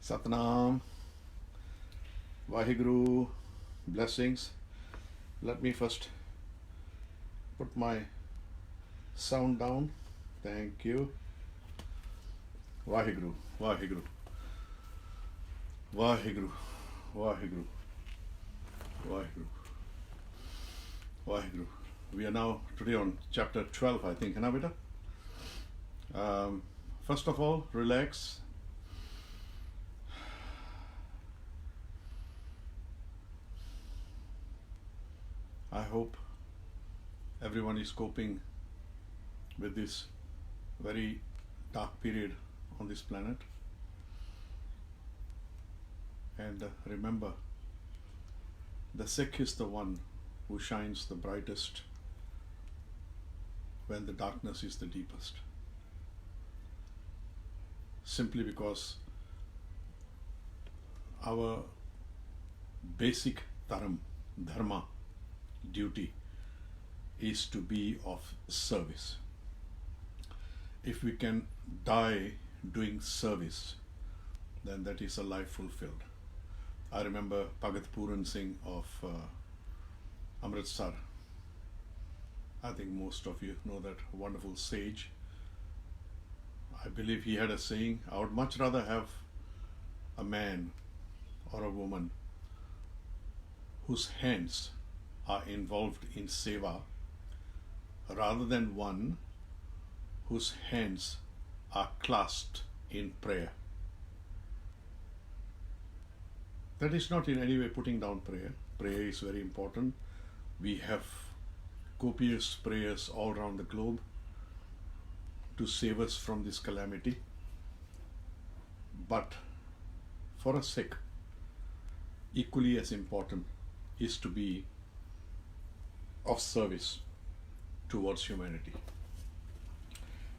Satnam, Vaheguru, blessings. Let me first put my sound down. Thank you. Vaheguru, Vaheguru, Vaheguru, Vaheguru, Vaheguru, Vaheguru. We are now today on chapter 12, I think. Hai na beta? First of all, relax. I hope everyone is coping with this very dark period on this planet. And remember, the Sikh is the one who shines the brightest when the darkness is the deepest. Simply because our basic dharma, duty is to be of service. If we can die doing service, then that is a life fulfilled. I remember Bhagat Puran Singh of Amritsar. I think most of you know that wonderful sage. I believe he had a saying, I would much rather have a man or a woman whose hands are involved in seva rather than one whose hands are clasped in prayer. That is not in any way putting down prayer. Prayer is very important. We have copious prayers all around the globe to save us from this calamity. But for a Sikh, equally as important is to be of service towards humanity.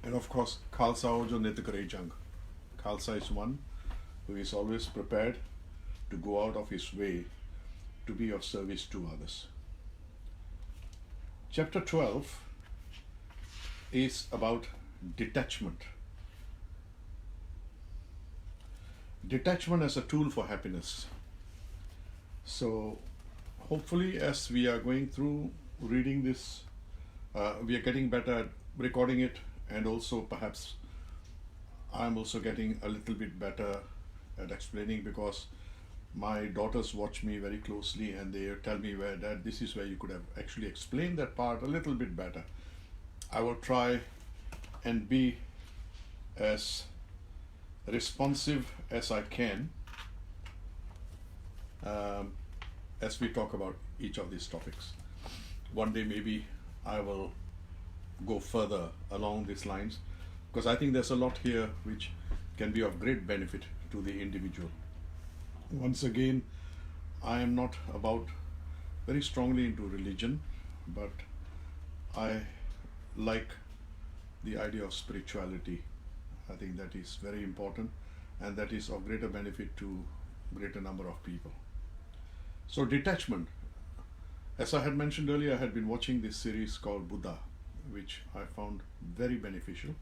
And of course, Khalsa ho jo nit kare jang. Khalsa is one who is always prepared to go out of his way to be of service to others. Chapter 12 is about detachment. Detachment as a tool for happiness. So hopefully as we are going through reading this, we are getting better at recording it, and also perhaps I'm also getting a little bit better at explaining, because my daughters watch me very closely and they tell me, Dad, this is where you could have actually explained that part a little bit better. I will try and be as responsive as I can as we talk about each of these topics. One day maybe I will go further along these lines, because I think there's a lot here which can be of great benefit to the individual. Once again, I am not about very strongly into religion, but I like the idea of spirituality. I think that is very important, and that is of greater benefit to greater number of people. So detachment. As I had mentioned earlier, I had been watching this series called Buddha, which I found very beneficial,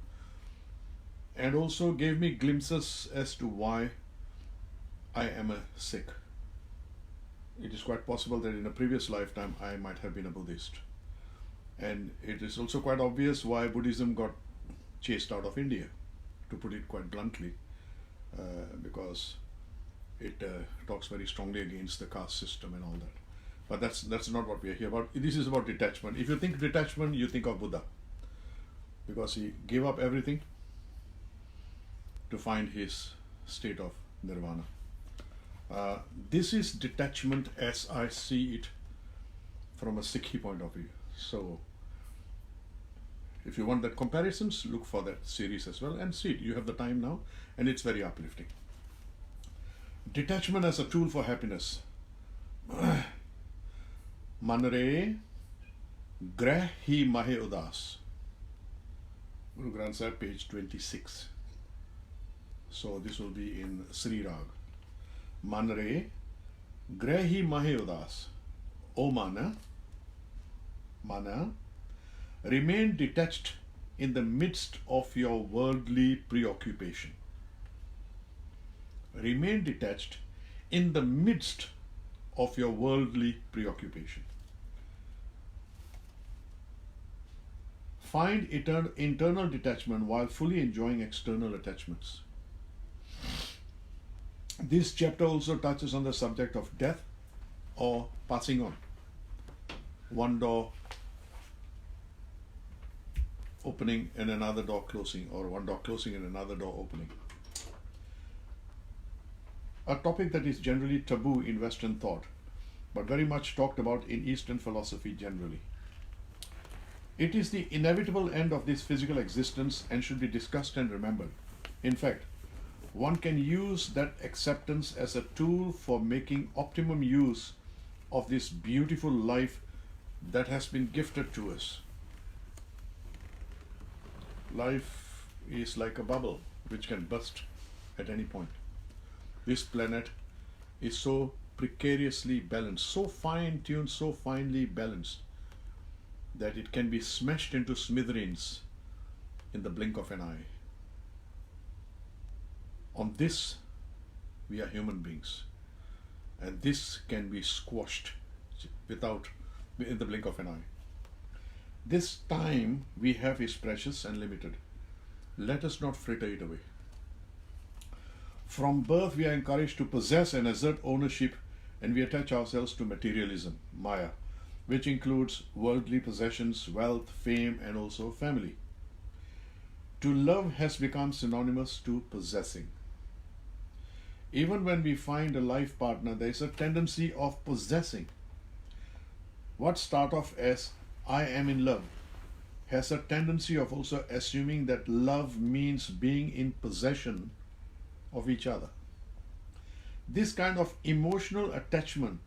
and also gave me glimpses as to why I am a Sikh. It is quite possible that in a previous lifetime I might have been a Buddhist. And it is also quite obvious why Buddhism got chased out of India, to put it quite bluntly, because it talks very strongly against the caste system and all that. But that's not what we are here about. This is about detachment. If you think detachment, you think of Buddha, because he gave up everything to find his state of nirvana. This is detachment as I see it from a Sikhi point of view. So if you want that comparisons, look for that series as well and see it. You have the time now, and it's very uplifting. Detachment as a tool for happiness. Manre greh hi mahe udas. Guru Granth Sahib, page 26. So this will be in Sri Rag. Manre greh hi mahe udas. O mana, remain detached in the midst of your worldly preoccupation. remain detached in the midst of your worldly preoccupation. Find internal detachment while fully enjoying external attachments. This chapter also touches on the subject of death or passing on. One door opening and another door closing, or one door closing and another door opening. A topic that is generally taboo in Western thought, but very much talked about in Eastern philosophy generally. It is the inevitable end of this physical existence and should be discussed and remembered. In fact, one can use that acceptance as a tool for making optimum use of this beautiful life that has been gifted to us. Life is like a bubble which can burst at any point. This planet is so precariously balanced, so fine-tuned, so finely balanced, that it can be smashed into smithereens in the blink of an eye. On this, we are human beings, and this can be squashed in the blink of an eye. This time we have is precious and limited. Let us not fritter it away. From birth, we are encouraged to possess and assert ownership, and we attach ourselves to materialism, Maya, which includes worldly possessions, wealth, fame, and also family. To love has become synonymous to possessing. Even when we find a life partner, there is a tendency of possessing. What starts off as I am in love has a tendency of also assuming that love means being in possession of each other. This kind of emotional attachment,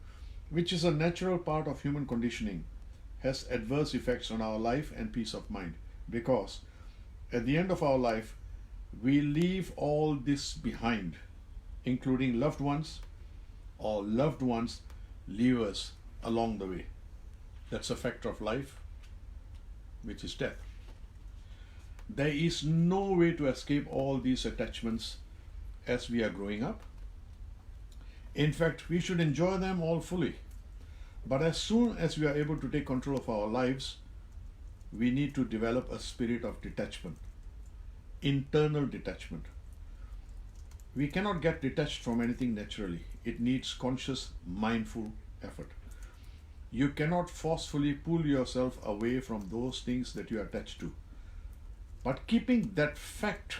which is a natural part of human conditioning, has adverse effects on our life and peace of mind, because at the end of our life, we leave all this behind, including loved ones, or loved ones leave us along the way. That's a factor of life, which is death. There is no way to escape all these attachments as we are growing up. In fact, we should enjoy them all fully. But as soon as we are able to take control of our lives, we need to develop a spirit of detachment, internal detachment. We cannot get detached from anything naturally. It needs conscious, mindful effort. You cannot forcefully pull yourself away from those things that you are attached to. But keeping that fact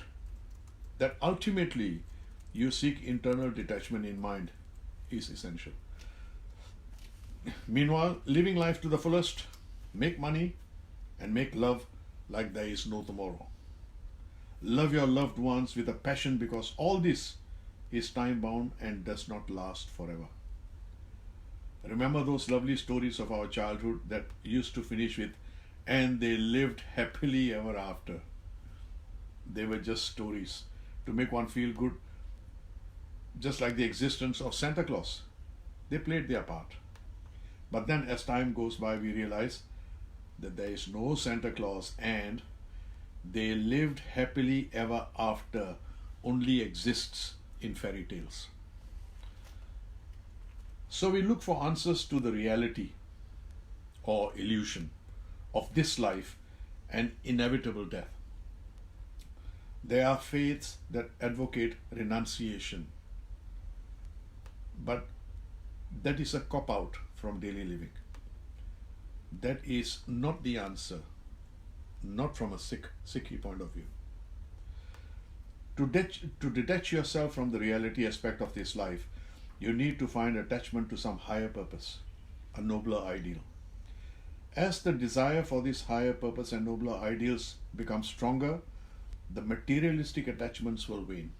that ultimately you seek internal detachment in mind is essential. Meanwhile, living life to the fullest, make money and make love like there is no tomorrow. Love your loved ones with a passion, because all this is time-bound and does not last forever. Remember those lovely stories of our childhood that used to finish with, and they lived happily ever after. They were just stories to make one feel good, just like the existence of Santa Claus. They played their part. But then as time goes by, we realize that there is no Santa Claus, and they lived happily ever after only exists in fairy tales. So we look for answers to the reality or illusion of this life and inevitable death. There are faiths that advocate renunciation, but that is a cop-out from daily living. That is not the answer, not from a Sikh point of view. To detach yourself from the reality aspect of this life, you need to find attachment to some higher purpose, a nobler ideal. As the desire for this higher purpose and nobler ideals becomes stronger, the materialistic attachments will wane.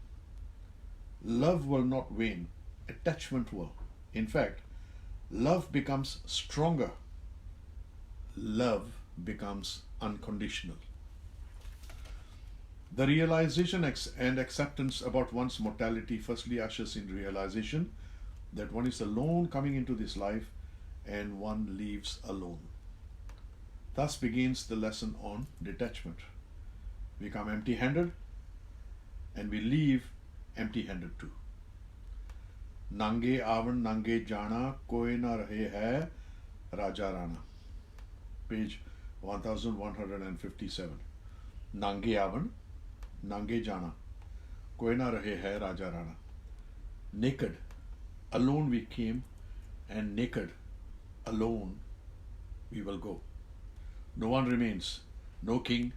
Love will not wane, attachment will. In fact, love becomes stronger. Love becomes unconditional. The realization and acceptance about one's mortality firstly ushers in realization that one is alone coming into this life and one leaves alone. Thus begins the lesson on detachment. We come empty-handed and we leave empty-handed too. Nange avan nange jana koi na rahe hai Raja Rana. Page 1157. Nange avan nange jana koi na rahe hai Raja Rana. Naked, alone we came, and naked, alone we will go. No one remains, no king,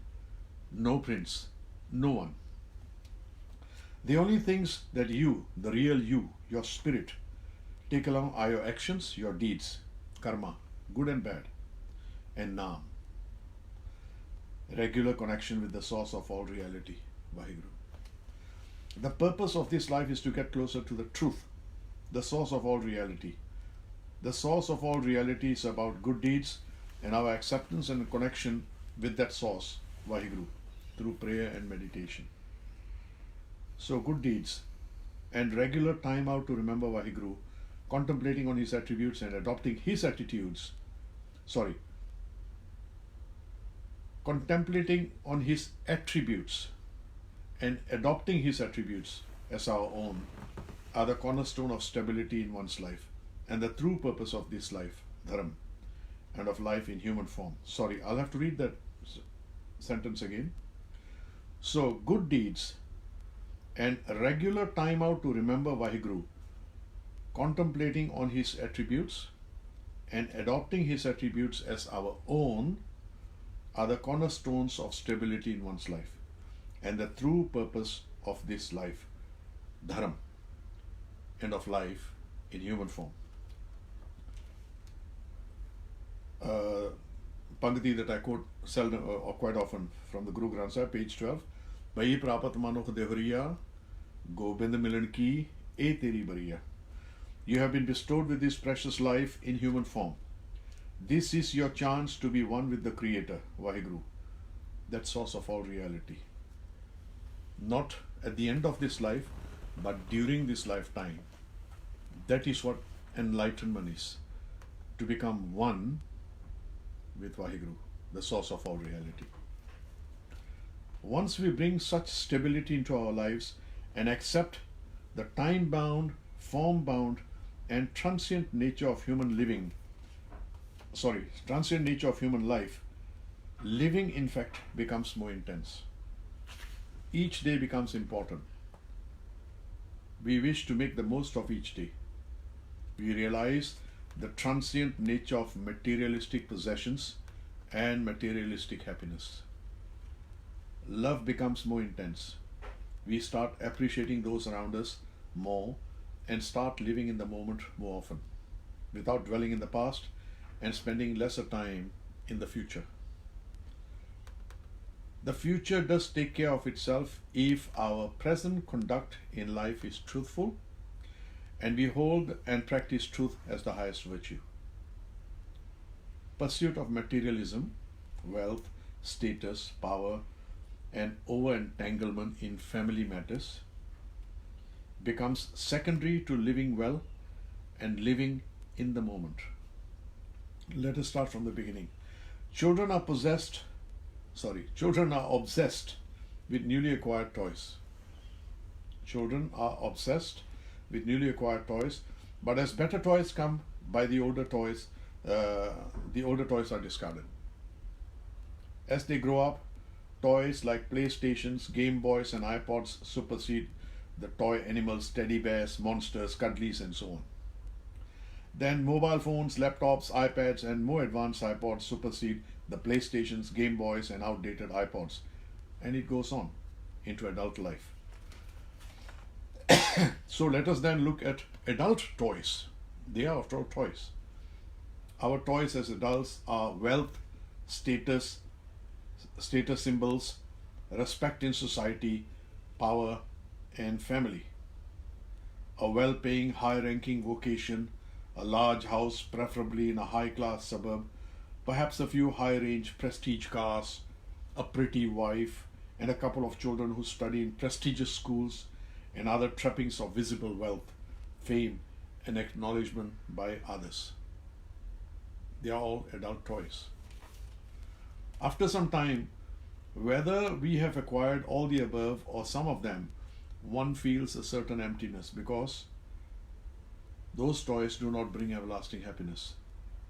no prince, no one. The only things that you, the real you, your spirit, take along are your actions, your deeds, karma, good and bad, and naam, regular connection with the source of all reality, Vaheguru. The purpose of this life is to get closer to the truth, the source of all reality. The source of all reality is about good deeds and our acceptance and connection with that source, Vaheguru, through prayer and meditation. So good deeds and regular time out to remember Vaheguru, contemplating on his attributes and adopting his attitudes, contemplating on his attributes and adopting his attributes as our own are the cornerstone of stability in one's life and the true purpose of this life, dharam, and of life in human form. I'll have to read that sentence again. So, good deeds and regular time out to remember Vaheguru, contemplating on his attributes and adopting his attributes as our own are the cornerstones of stability in one's life and the true purpose of this life, dharam, and of life in human form. Pangati that I quote seldom or quite often from the Guru Granth Sahib, page 12. Bhai prapat manukh devariya, Gobind milan ki e teri bariya. You have been bestowed with this precious life in human form. This is your chance to be one with the Creator, Vaheguru, that source of all reality. Not at the end of this life, but during this lifetime. That is what enlightenment is, to become one with Vaheguru, the source of all reality. Once we bring such stability into our lives and accept the time-bound, form-bound, and transient nature of human life, living in fact becomes more intense. Each day becomes important. We wish to make the most of each day. We realize the transient nature of materialistic possessions and materialistic happiness. Love becomes more intense. We start appreciating those around us more and start living in the moment more often, without dwelling in the past and spending lesser time in the future. The future does take care of itself if our present conduct in life is truthful and we hold and practice truth as the highest virtue. Pursuit of materialism, wealth, status, power, and over-entanglement in family matters becomes secondary to living well and living in the moment. Let us start from the beginning. Children are obsessed with newly acquired toys. Children are obsessed with newly acquired toys, but as better toys come by, the older toys are discarded. As they grow up, toys like PlayStations, Game Boys, and iPods supersede the toy animals, teddy bears, monsters, cuddlies, and so on. Then mobile phones, laptops, iPads, and more advanced iPods supersede the PlayStations, Game Boys, and outdated iPods. And it goes on into adult life. So let us then look at adult toys. They are after all toys. Our toys as adults are wealth, status symbols, respect in society, power, and family. A well-paying, high-ranking vocation, a large house, preferably in a high-class suburb, perhaps a few high-range prestige cars, a pretty wife, and a couple of children who study in prestigious schools, and other trappings of visible wealth, fame, and acknowledgement by others. They are all adult toys. After some time, whether we have acquired all the above or some of them, one feels a certain emptiness because Those toys do not bring everlasting happiness,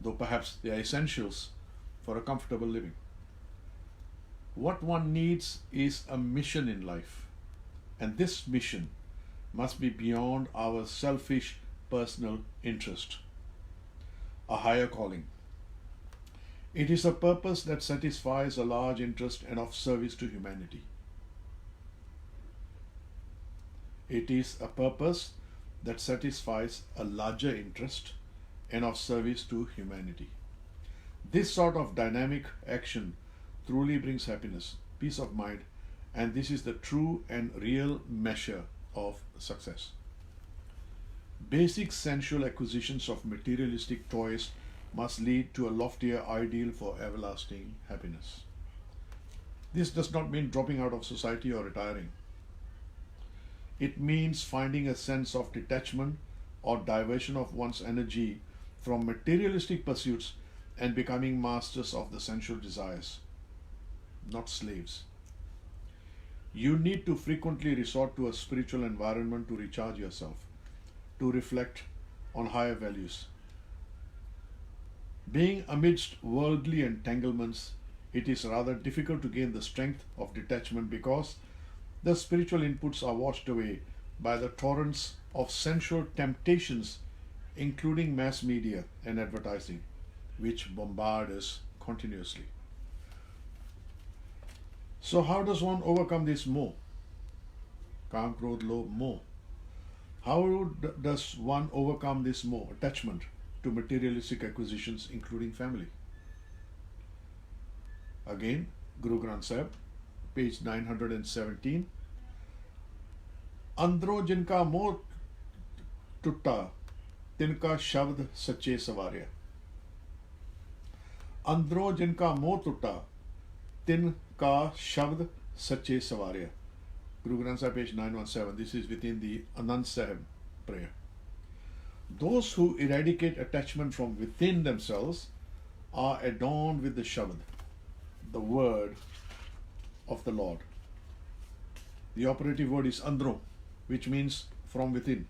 though perhaps they are essentials for a comfortable living. What one needs is a mission in life, and this mission must be beyond our selfish personal interest, a higher calling. It is a purpose that satisfies a large interest and of service to humanity. It is a purpose that satisfies a larger interest and of service to humanity. This sort of dynamic action truly brings happiness, peace of mind, and this is the true and real measure of success. Basic sensual acquisitions of materialistic toys must lead to a loftier ideal for everlasting happiness. This does not mean dropping out of society or retiring. It means finding a sense of detachment or diversion of one's energy from materialistic pursuits and becoming masters of the sensual desires, not slaves. You need to frequently resort to a spiritual environment to recharge yourself, to reflect on higher values. Being amidst worldly entanglements, it is rather difficult to gain the strength of detachment because the spiritual inputs are washed away by the torrents of sensual temptations, including mass media and advertising, which bombard us continuously. So, how does one overcome this moh? Kam, Krodh, Lobh, moh. How does one overcome this moh, attachment to materialistic acquisitions, including family? Again, Guru Granth Sahib, page 917. अंदरों जिनका मोह टूटा तिनका शब्द सच्चे सवार्या. अंदरों जिनका मोह टूटा तिनका शब्द सच्चे सवार्या. Guru Granth Sahib, page 917. This is within the Anand Sahib prayer. Those who eradicate attachment from within themselves are adorned with the Shabad, the word of the Lord. The operative word is andro, which means from within.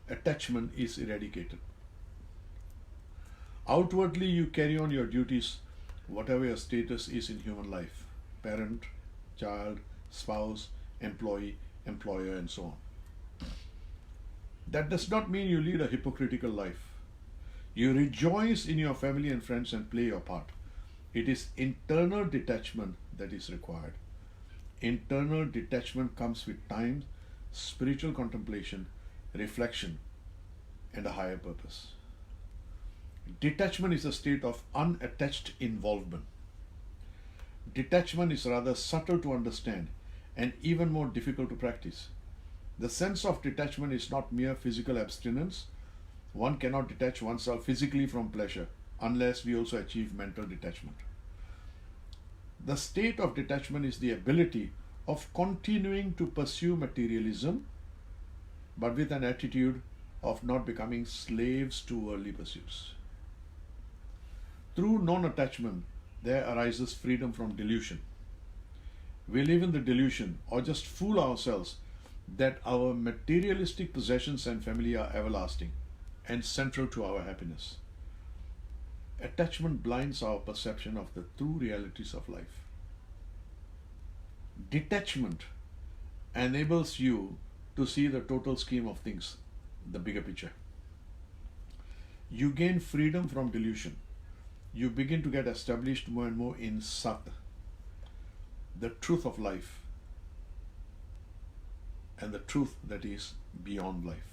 Attachment is eradicated. Outwardly, you carry on your duties, whatever your status is in human life: parent, child, spouse, employee, employer, and so on. That does not mean you lead a hypocritical life. You rejoice in your family and friends and play your part. It is internal detachment that is required. Internal detachment comes with time, spiritual contemplation, reflection, and a higher purpose. Detachment is a state of unattached involvement. Detachment is rather subtle to understand and even more difficult to practice. The sense of detachment is not mere physical abstinence. One cannot detach oneself physically from pleasure unless we also achieve mental detachment. The state of detachment is the ability of continuing to pursue materialism, but with an attitude of not becoming slaves to worldly pursuits. Through non-attachment, there arises freedom from delusion. We live in the delusion, or just fool ourselves, that our materialistic possessions and family are everlasting and central to our happiness. Attachment blinds our perception of the true realities of life. Detachment enables you to see the total scheme of things, the bigger picture. You gain freedom from delusion. You begin to get established more and more in Sat, the truth of life, and the truth that is beyond life.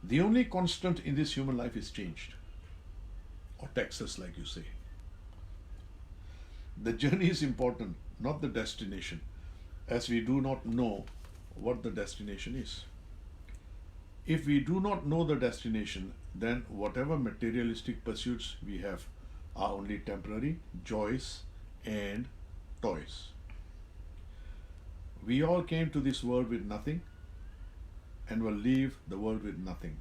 The only constant in this human life is changed, or Texas, like you say. The journey is important, not the destination, as we do not know what the destination is. If we do not know the destination, then whatever materialistic pursuits we have are only temporary joys and toys. We all came to this world with nothing and will leave the world with nothing.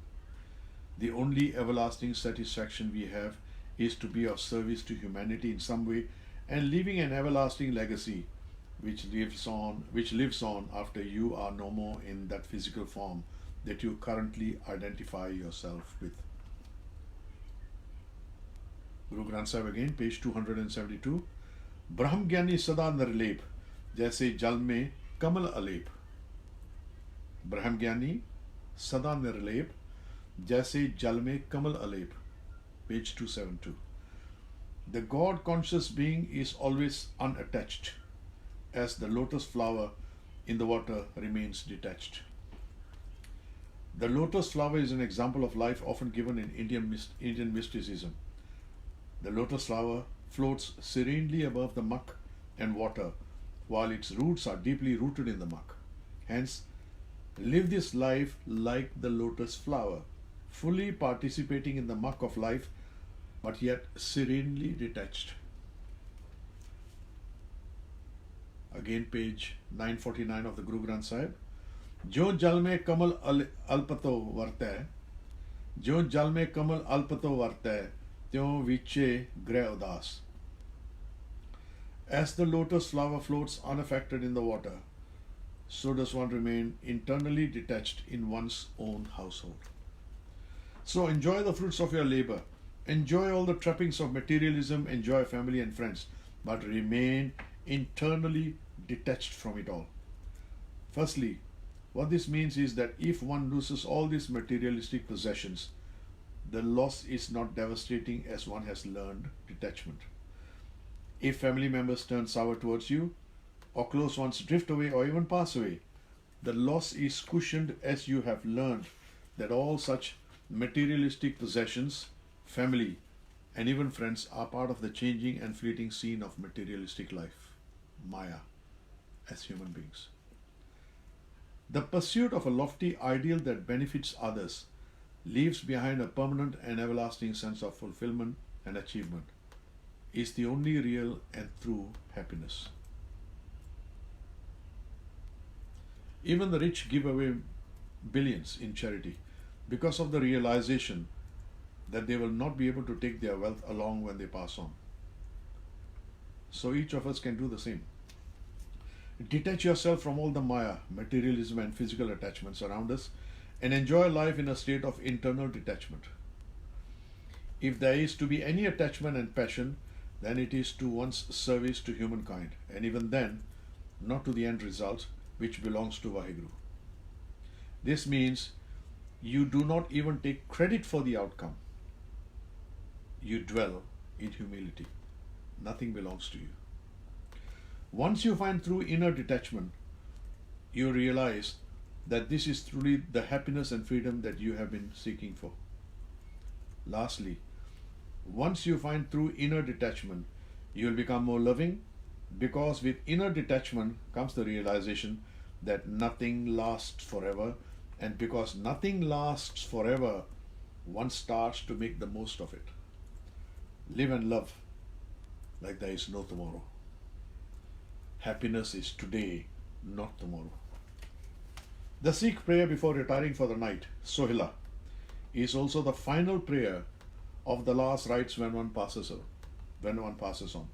The only everlasting satisfaction we have is to be of service to humanity in some way and leaving an everlasting legacy which lives on after you are no more in that physical form that you currently identify yourself with. Guru Granth Sahib again, page 272. ब्रह्म ज्ञानी सदा निर्लेप जैसे जल में कमल अलेप. ब्रह्म ज्ञानी सदा निर्लेप जैसे जल में कमल अलेप. Page 272. The God conscious being is always unattached, as the lotus flower in the water remains detached. The lotus flower is an example of life often given in Indian mysticism. The lotus flower floats serenely above the muck and water, while its roots are deeply rooted in the muck. Hence, live this life like the lotus flower, fully participating in the muck of life, but yet serenely detached. Again, page 949 of the Guru Granth Sahib. जो जल में कमल अल्पतो वर्तै, जो जल में कमल अल्पतो वर्तै, त्यों विचे ग्रह उदास. As the lotus flower floats unaffected in the water, so does one remain internally detached in one's own household. So enjoy the fruits of your labor, enjoy all the trappings of materialism, enjoy family and friends, but remain internally detached from it all. Firstly, what this means is that if one loses all these materialistic possessions, the loss is not devastating as one has learned detachment. If family members turn sour towards you, or close ones drift away or even pass away, the loss is cushioned as you have learned that all such materialistic possessions, family, and even friends are part of the changing and fleeting scene of materialistic life, Maya, as human beings. The pursuit of a lofty ideal that benefits others leaves behind a permanent and everlasting sense of fulfillment and achievement, is the only real and true happiness. Even the rich give away billions in charity because of the realization that they will not be able to take their wealth along when they pass on. So each of us can do the same. Detach yourself from all the Maya, materialism and physical attachments around us and enjoy life in a state of internal detachment. If there is to be any attachment and passion, then it is to one's service to humankind, and even then, not to the end result, which belongs to Vaheguru. This means you do not even take credit for the outcome. You dwell in humility. Nothing belongs to you. Once you find through inner detachment, you realize that this is truly the happiness and freedom that you have been seeking for. Lastly, once you find through inner detachment, you will become more loving, because with inner detachment comes the realization that nothing lasts forever, and because nothing lasts forever, one starts to make the most of it. Live and love like there is no tomorrow. Happiness is today, not tomorrow. The Sikh prayer before retiring for the night, Sohila, is also the final prayer of the last rites when one passes on.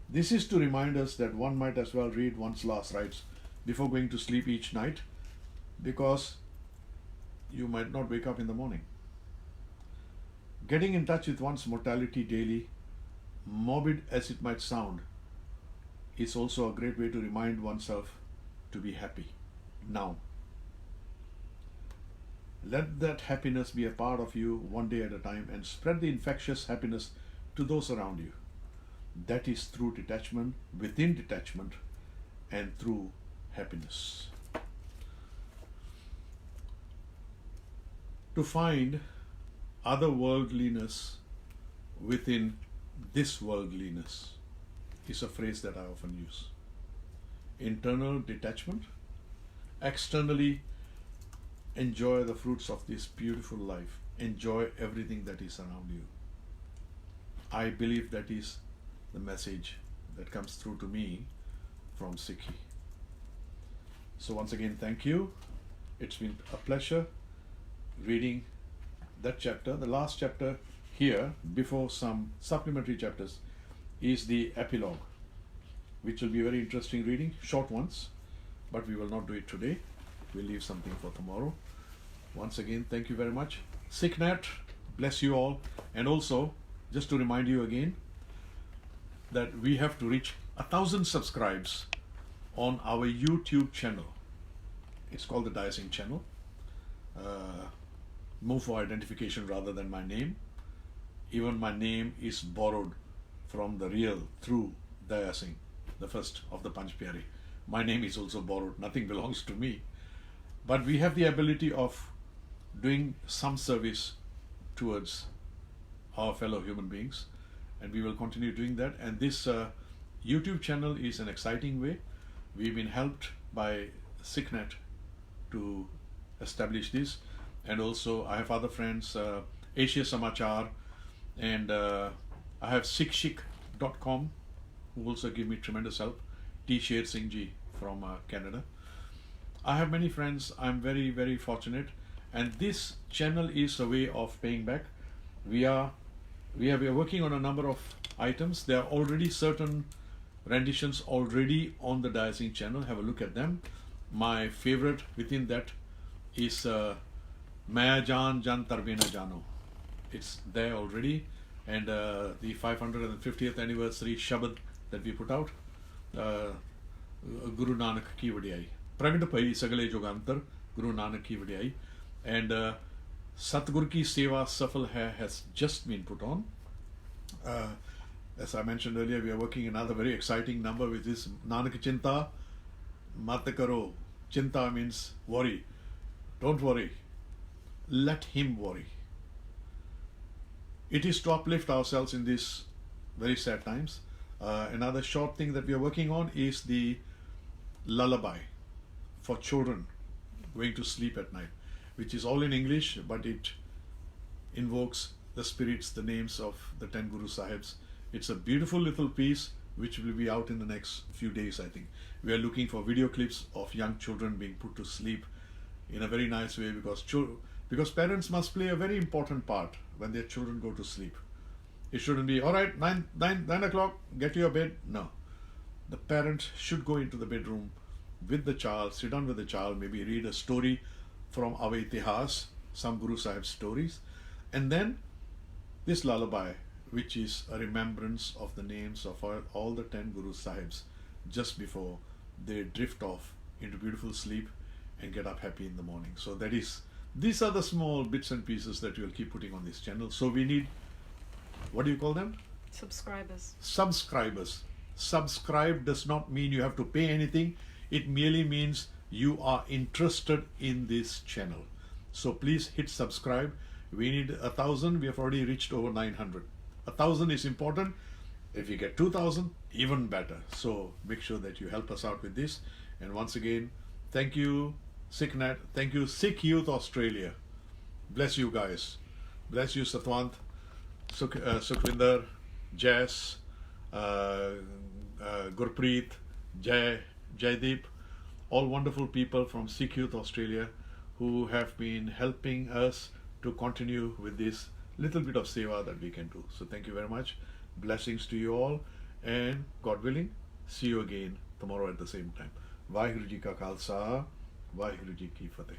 This is to remind us that one might as well read one's last rites before going to sleep each night, because you might not wake up in the morning. Getting in touch with one's mortality daily, morbid as it might sound, is also a great way to remind oneself to be happy now. Let that happiness be a part of you one day at a time, and spread the infectious happiness to those around you. That is through detachment, within detachment, and through happiness. To find otherworldliness within this worldliness is a phrase that I often use. Internal detachment, externally enjoy the fruits of this beautiful life, enjoy everything that is around you. I believe that is the message that comes through to me from Sikhi. So once again, thank you. It's been a pleasure reading that chapter. The last chapter here, before some supplementary chapters, is the epilogue, which will be very interesting reading, short ones, but we will not do it today. we'll leave something for tomorrow. Once again, thank you very much. SikhNet, bless you all. And also, just to remind you again, that we have to reach 1,000 subscribes on our YouTube channel. It's called the Dya Singh channel. Move for identification rather than my name. Even my name is borrowed from the real, through Dya Singh, the first of the Panch Pyare. My name is also borrowed. Nothing belongs to me. But we have the ability of doing some service towards our fellow human beings, and we will continue doing that. And this YouTube channel is an exciting way. We've been helped by SikhNet to establish this, and also I have other friends, Asia Samachar, and I have Sikhing.com, who also give me tremendous help. Dya Singh ji from Canada. I have many friends. I'm very, very fortunate, and this channel is a way of paying back. We are working on a number of items. There are already certain renditions already on the Dya Singh channel. Have a look at them. My favorite within that is Maya Jan Jan Tarbena Jano. It's there already, and the 550th anniversary Shabad that we put out, Guru Nanak ki vadiyai. Pragad bhai sagale jogantar, Guru Nanak ki vadiyai, and Satgur ki Seva Safal Hai has just been put on. As I mentioned earlier, we are working another very exciting number with this Nanak Chinta Mat Karo. Chinta means worry. Don't worry. Let him worry. It is to uplift ourselves in these very sad times. Another short thing that we are working on is the lullaby for children going to sleep at night, which is all in English, but it invokes the spirits, the names of the 10 Guru Sahibs. It's a beautiful little piece which will be out in the next few days, I think. We are looking for video clips of young children being put to sleep in a very nice way, because parents must play a very important part when their children go to sleep. It shouldn't be, all right, 9 o'clock, get to your bed. No. The parent should go into the bedroom with the child, sit down with the child, maybe read a story from our Itihas, some Guru Sahib stories, and then this lullaby, which is a remembrance of the names of all the 10 Guru Sahibs just before they drift off into beautiful sleep and get up happy in the morning. So these are the small bits and pieces that we'll keep putting on this channel. So we need, what do you call them? Subscribers. Subscribers. Subscribe does not mean you have to pay anything. It merely means you are interested in this channel. So please hit subscribe. We need 1,000. We have already reached over 900. 1,000 is important. If you get 2,000, even better. So make sure that you help us out with this. And once again, thank you, SikhNet. Thank you, Sikh Youth Australia. Bless you guys. Bless you, Satwant, Sukhvinder, Jess, Gurpreet, Jaideep, all wonderful people from Sikh Youth Australia who have been helping us to continue with this little bit of seva that we can do. So thank you very much. Blessings to you all, and God willing, see you again tomorrow at the same time. Vaheguru Ji Ka Khalsa, Vaheguru Ji Ki Fateh.